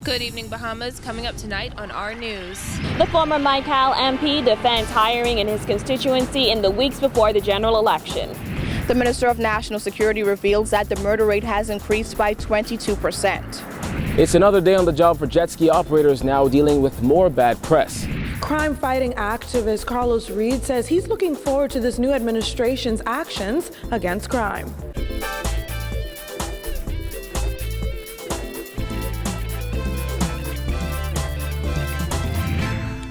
Good evening, Bahamas. Coming up tonight on our news. The former Michael MP defends hiring in his constituency in the weeks before the general election. The Minister of National Security reveals that the murder rate has increased by 22%. It's another day on the job for jet ski operators now dealing with more bad press. Crime-fighting activist Carlos Reed says he's looking forward to this new administration's actions against crime.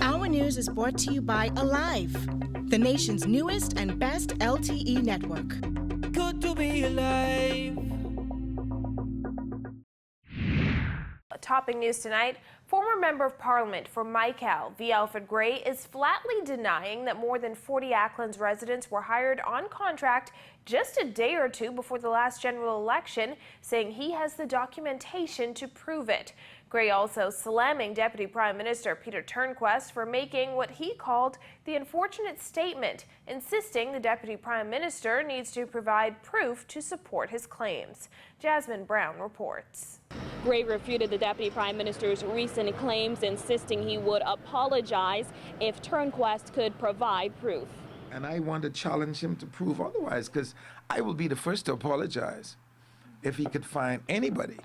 Our news is brought to you by Alive, the nation's newest and best LTE network. Good to be alive. Topping news tonight, former Member of Parliament for Michael, V. Alfred Gray, is flatly denying that more than 40 Acklands residents were hired on contract just a day or two before the last general election, saying he has the documentation to prove it. Gray also slamming Deputy Prime Minister Peter Turnquest for making what he called the unfortunate statement, insisting the Deputy Prime Minister needs to provide proof to support his claims. Jasmine Brown reports. Gray refuted the Deputy Prime Minister's recent claims, insisting he would apologize if Turnquest could provide proof. And I want to challenge him to prove otherwise, because I will be the first to apologize if he could find anybody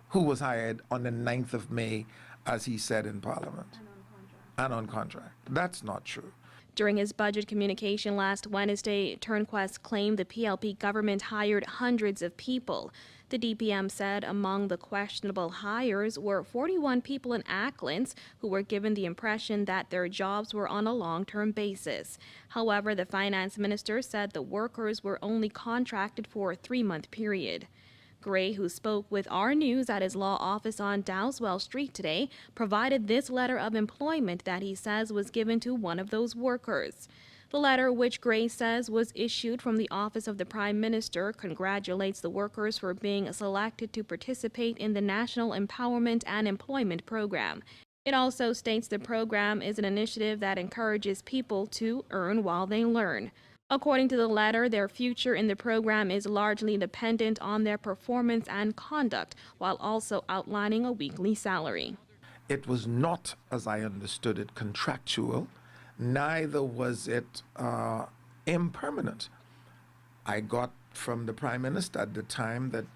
who was hired on the 9th of May, as he said in Parliament, and on contract. That's not true. During his budget communication last Wednesday, Turnquest claimed the PLP government hired hundreds of people. The DPM said among the questionable hires were 41 people in Acklands who were given the impression that their jobs were on a long-term basis. However, the finance minister said the workers were only contracted for a 3-month period. Gray, who spoke with our news at his law office on Dowswell Street today, provided this letter of employment that he says was given to one of those workers. The letter, which Gray says was issued from the office of the Prime Minister, congratulates the workers for being selected to participate in the National Empowerment and Employment Program. It also states the program is an initiative that encourages people to earn while they learn. According to the letter, their future in the program is largely dependent on their performance and conduct, while also outlining a weekly salary. It was not, as I understood it, contractual, neither was it impermanent. I got from the Prime Minister at the time that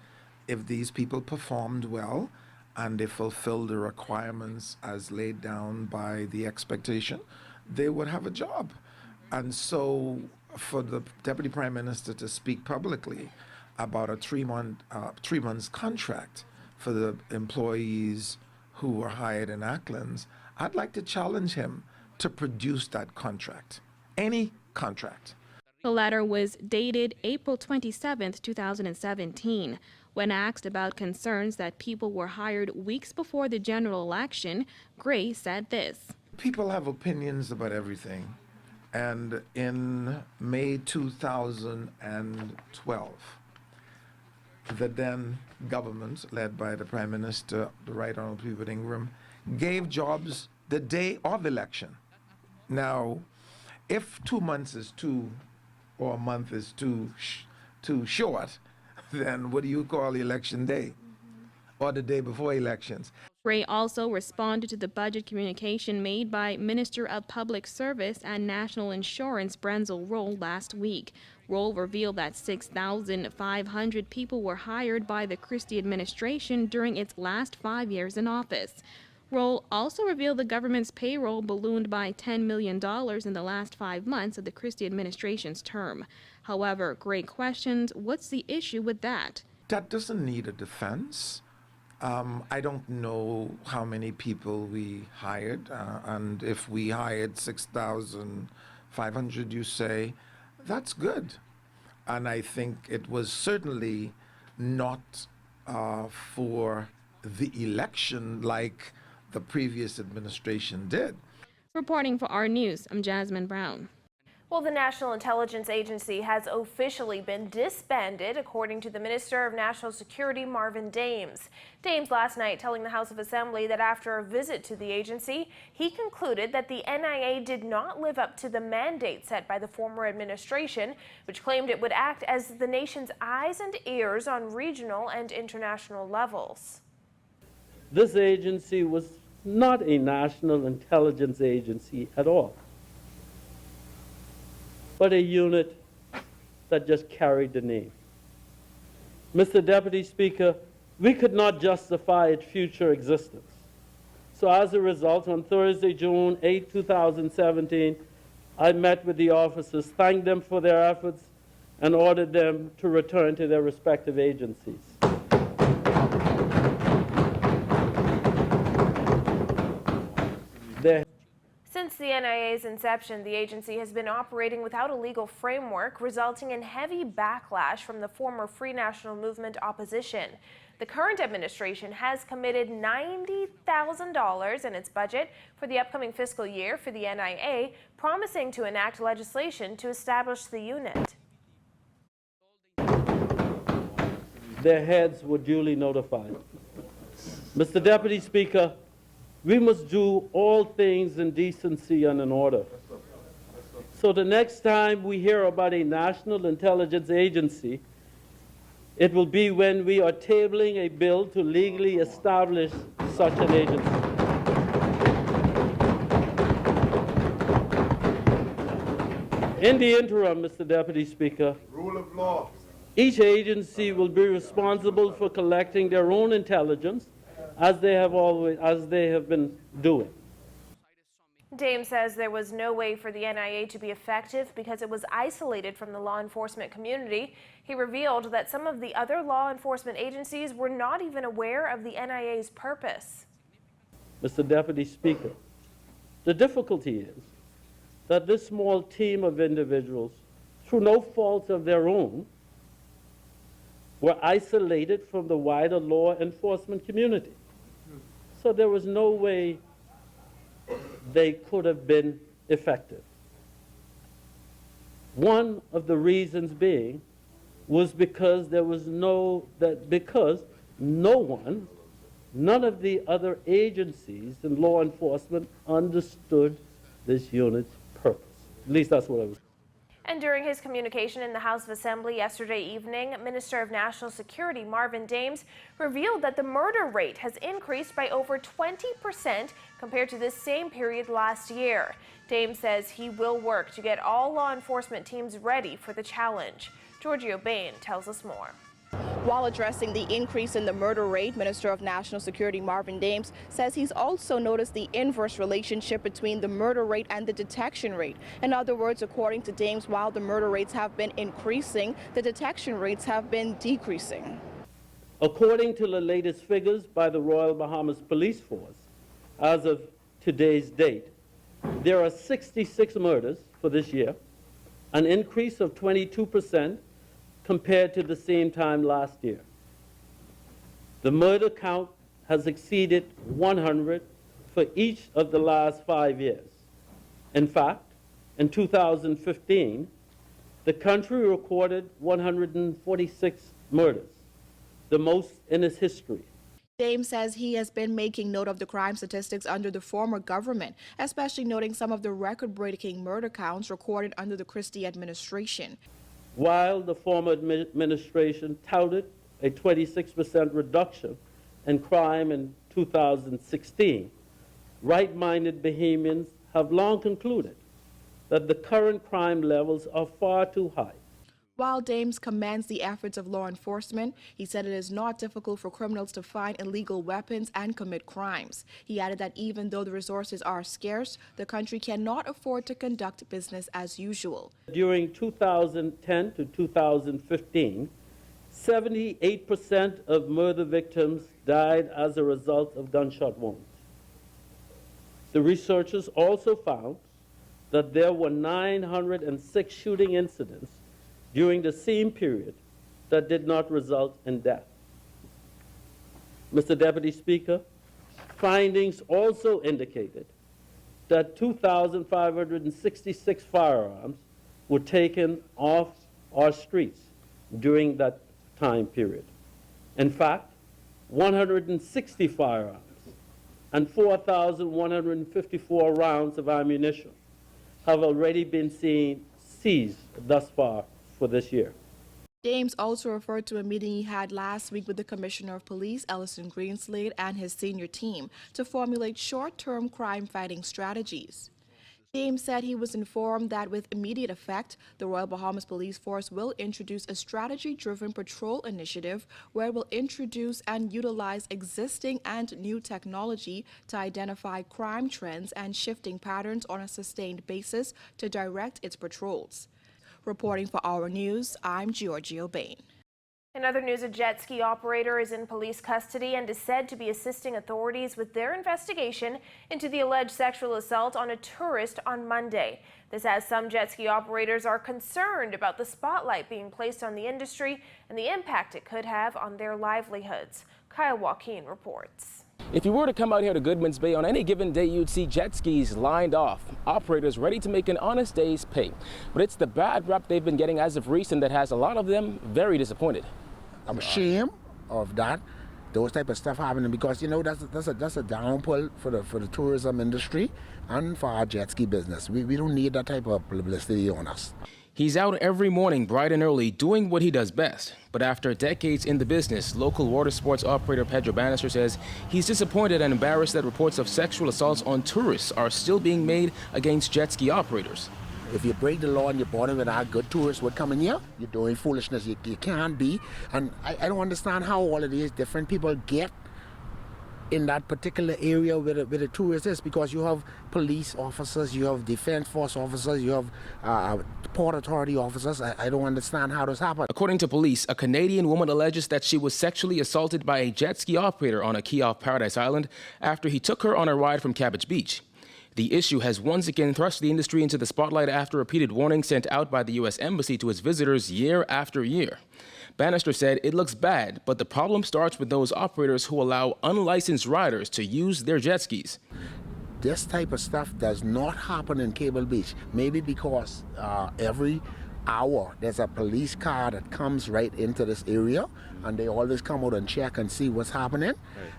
if these people performed well and they fulfilled the requirements as laid down by the expectation, they would have a job. And so for the Deputy Prime Minister to speak publicly about a 3 months contract for the employees who were hired in Acklands, I'd like to challenge him to produce that contract, any contract. The letter was dated April 27, 2017. When asked about concerns that people were hired weeks before the general election, Gray said this. People have opinions about everything. And in May 2012, the then government, led by the Prime Minister, the Right Honorable Peter Ingram, gave jobs the day of election. Now, if 2 months is or a month is too short, then what do you call election day? Or the day before elections? Gray also responded to the budget communication made by Minister of Public Service and National Insurance Brenzel Roll last week. Roll revealed that 6,500 people were hired by the Christie administration during its last 5 years in office. Roll also revealed the government's payroll ballooned by $10 million in the last 5 months of the Christie administration's term. However, Gray questioned what's the issue with that. That doesn't need a defense. I don't know how many people we hired, and if we hired 6,500, you say, that's good. And I think it was certainly not for the election like the previous administration did. Reporting for our news, I'm Jasmine Brown. Well, the National Intelligence Agency has officially been disbanded, according to the Minister of National Security, Marvin Dames. Dames last night telling the House of Assembly that after a visit to the agency, he concluded that the NIA did not live up to the mandate set by the former administration, which claimed it would act as the nation's eyes and ears on regional and international levels. this agency was not a national intelligence agency at all, but a unit that just carried the name. Mr. Deputy Speaker, we could not justify its future existence. So as a result, on Thursday, June 8, 2017, I met with the officers, thanked them for their efforts, and ordered them to return to their respective agencies. Since the NIA's inception, the agency has been operating without a legal framework, resulting in heavy backlash from the former Free National Movement opposition. The current administration has committed $90,000 in its budget for the upcoming fiscal year for the NIA, promising to enact legislation to establish the unit. Their heads were duly notified. Mr. Deputy Speaker, we must do all things in decency and in order. So the next time we hear about a national intelligence agency, it will be when we are tabling a bill to legally establish such an agency. In the interim, Mr. Deputy Speaker, rule of law. Each agency will be responsible for collecting their own intelligence, as they have been doing. Dame says there was no way for the NIA to be effective because it was isolated from the law enforcement community. He revealed that some of the other law enforcement agencies were not even aware of the NIA's purpose. Mr. Deputy Speaker, the difficulty is that this small team of individuals, through no fault of their own, were isolated from the wider law enforcement community. So there was no way they could have been effective. One of the reasons being was because none of the other agencies in law enforcement understood this unit's purpose. At least that's what I was. And during his communication in the House of Assembly yesterday evening, Minister of National Security Marvin Dames revealed that the murder rate has increased by over 20% compared to this same period last year. Dames says he will work to get all law enforcement teams ready for the challenge. Giorgio Bain tells us more. While addressing the increase in the murder rate, Minister of National Security Marvin Dames says he's also noticed the inverse relationship between the murder rate and the detection rate. In other words, according to Dames, while the murder rates have been increasing, the detection rates have been decreasing. According to the latest figures by the Royal Bahamas Police Force, as of today's date, there are 66 murders for this year, an increase of 22% compared to the same time last year. The murder count has exceeded 100 for each of the last 5 years. In fact, in 2015, the country recorded 146 murders, the most in its history. Dames says he has been making note of the crime statistics under the former government, especially noting some of the record-breaking murder counts recorded under the Christie administration. While the former administration touted a 26% reduction in crime in 2016, right-minded Bahamians have long concluded that the current crime levels are far too high. While Dames commends the efforts of law enforcement, he said it is not difficult for criminals to find illegal weapons and commit crimes. He added that even though the resources are scarce, the country cannot afford to conduct business as usual. During 2010 to 2015, 78% of murder victims died as a result of gunshot wounds. The researchers also found that there were 906 shooting incidents during the same period that did not result in death. Mr. Deputy Speaker, findings also indicated that 2,566 firearms were taken off our streets during that time period. In fact, 160 firearms and 4,154 rounds of ammunition have already been seized thus far for this year. Dames also referred to a meeting he had last week with the Commissioner of Police, Ellison Greenslade, and his senior team to formulate short-term crime-fighting strategies. Dames said he was informed that with immediate effect, the Royal Bahamas Police Force will introduce a strategy-driven patrol initiative where it will introduce and utilize existing and new technology to identify crime trends and shifting patterns on a sustained basis to direct its patrols. Reporting for Our News, I'm Giorgio Bain. In other news, a jet ski operator is in police custody and is said to be assisting authorities with their investigation into the alleged sexual assault on a tourist on Monday. This as some jet ski operators are concerned about the spotlight being placed on the industry and the impact it could have on their livelihoods. Kyle Joaquin reports. If you were to come out here to Goodman's Bay on any given day, you'd see jet skis lined off, operators ready to make an honest day's pay. But it's the bad rep they've been getting as of recent that has a lot of them very disappointed. I'm ashamed of that, those type of stuff happening, because you know that's a downfall for the tourism industry and for our jet ski business. We don't need that type of publicity on us. He's out every morning bright and early doing what he does best. But after decades in the business, local water sports operator Pedro Bannister says he's disappointed and embarrassed that reports of sexual assaults on tourists are still being made against jet ski operators. If you break the law and you're born with our good tourists would come in here, you're doing foolishness. You can't be. And I don't understand how all of these different people get in that particular area where the tourist is, because you have police officers, you have defense force officers, you have port authority officers. I don't understand how this happened. According to police, a Canadian woman alleges that she was sexually assaulted by a jet ski operator on a key off Paradise Island after he took her on a ride from Cabbage Beach. The issue has once again thrust the industry into the spotlight after repeated warnings sent out by the U.S. Embassy to its visitors year after year. Bannister said it looks bad, but the problem starts with those operators who allow unlicensed riders to use their jet skis. This type of stuff does not happen in Cable Beach, maybe because every hour there's a police car that comes right into this area, and they always come out and check and see what's happening.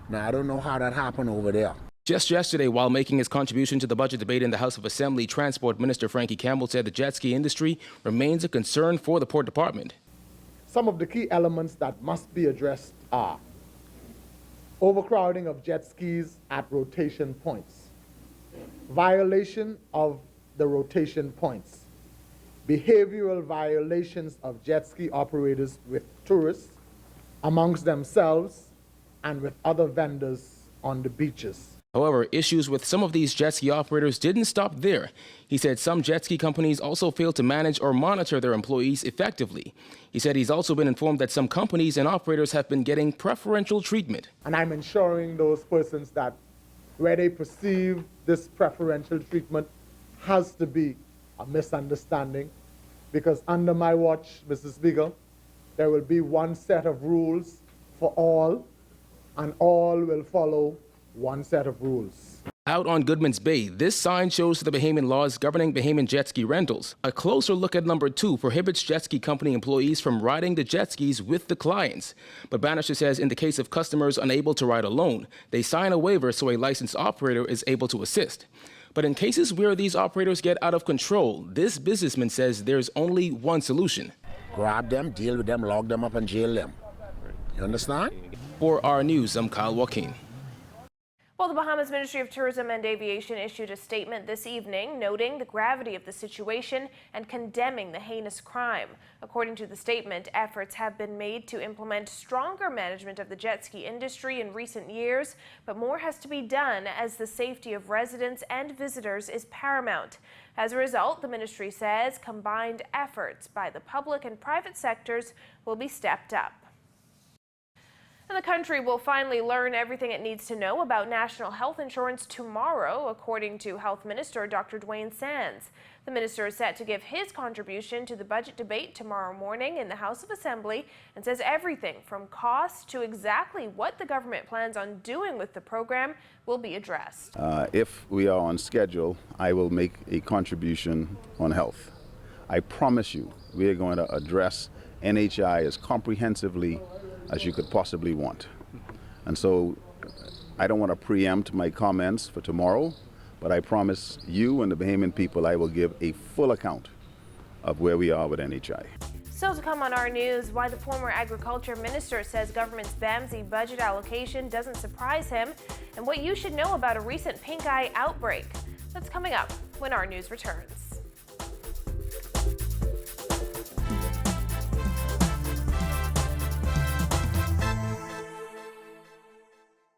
Now, I don't know how that happened over there. Just yesterday, while making his contribution to the budget debate in the House of Assembly, Transport Minister Frankie Campbell said the jet ski industry remains a concern for the Port Department. Some of the key elements that must be addressed are overcrowding of jet skis at rotation points, violation of the rotation points, behavioral violations of jet ski operators with tourists amongst themselves and with other vendors on the beaches. However, issues with some of these jet ski operators didn't stop there. He said some jet ski companies also failed to manage or monitor their employees effectively. He said he's also been informed that some companies and operators have been getting preferential treatment. And I'm ensuring those persons that where they perceive this preferential treatment has to be a misunderstanding, because under my watch, Mr. Speaker, there will be one set of rules for all, and all will follow one set of rules. Out on Goodman's Bay, this sign shows the Bahamian laws governing Bahamian jet ski rentals. A closer look at number 2 prohibits jet ski company employees from riding the jet skis with the clients. But Bannister says in the case of customers unable to ride alone, they sign a waiver so a licensed operator is able to assist. But in cases where these operators get out of control, this businessman says there's only one solution. Grab them, deal with them, lock them up and jail them. You understand? For Our News, I'm Kyle Joaquin. Well, the Bahamas Ministry of Tourism and Aviation issued a statement this evening noting the gravity of the situation and condemning the heinous crime. According to the statement, efforts have been made to implement stronger management of the jet ski industry in recent years, but more has to be done as the safety of residents and visitors is paramount. As a result, the ministry says combined efforts by the public and private sectors will be stepped up. And the country will finally learn everything it needs to know about national health insurance tomorrow, according to Health Minister Dr. Dwayne Sands. The minister is set to give his contribution to the budget debate tomorrow morning in the House of Assembly and says everything from costs to exactly what the government plans on doing with the program will be addressed. If we are on schedule, I will make a contribution on health. I promise you, we are going to address NHI as comprehensively as you could possibly want. And so I don't want to preempt my comments for tomorrow, but I promise you and the Bahamian people I will give a full account of where we are with NHI. Still to come on our news, why the former agriculture minister says government's BAMSI budget allocation doesn't surprise him, and what you should know about a recent pink eye outbreak. That's coming up when our news returns.